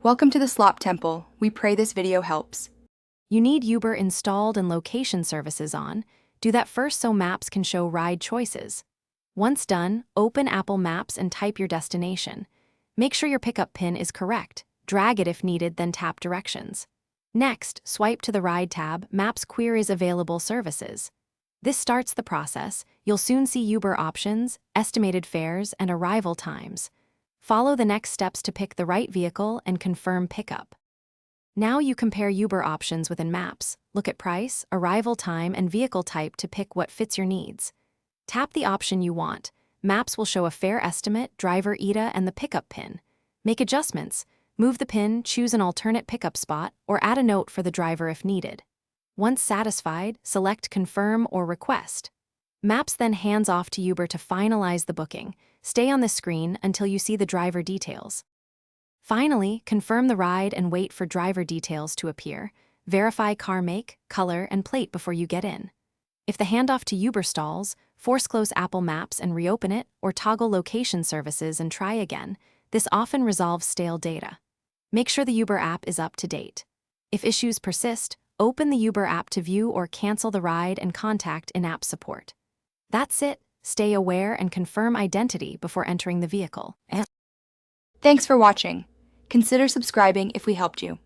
Welcome to the Slop Temple. We pray this video helps. You need Uber installed and location services on. Do that first so maps can show ride choices. Once done, open Apple Maps and type your destination. Make sure your pickup pin is correct. Drag it if needed, then tap directions. Next, swipe to the Ride tab, Maps queries available services. This starts the process. You'll soon see Uber options, estimated fares, and arrival times. Follow the next steps to pick the right vehicle and confirm pickup. Now you compare Uber options within Maps. Look at price, arrival time, and vehicle type to pick what fits your needs. Tap the option you want. Maps will show a fare estimate, driver ETA, and the pickup pin. Make adjustments. Move the pin, choose an alternate pickup spot, or add a note for the driver if needed. Once satisfied, select Confirm or Request. Maps then hands off to Uber to finalize the booking. Stay on the screen until you see the driver details. Finally, confirm the ride and wait for driver details to appear. Verify car make, color, and plate before you get in. If the handoff to Uber stalls, force close Apple Maps and reopen it, or toggle location services and try again. This often resolves stale data. Make sure the Uber app is up to date. If issues persist, open the Uber app to view or cancel the ride and contact in-app support. That's it. Stay aware and confirm identity before entering the vehicle. Thanks for watching. Consider subscribing if we helped you.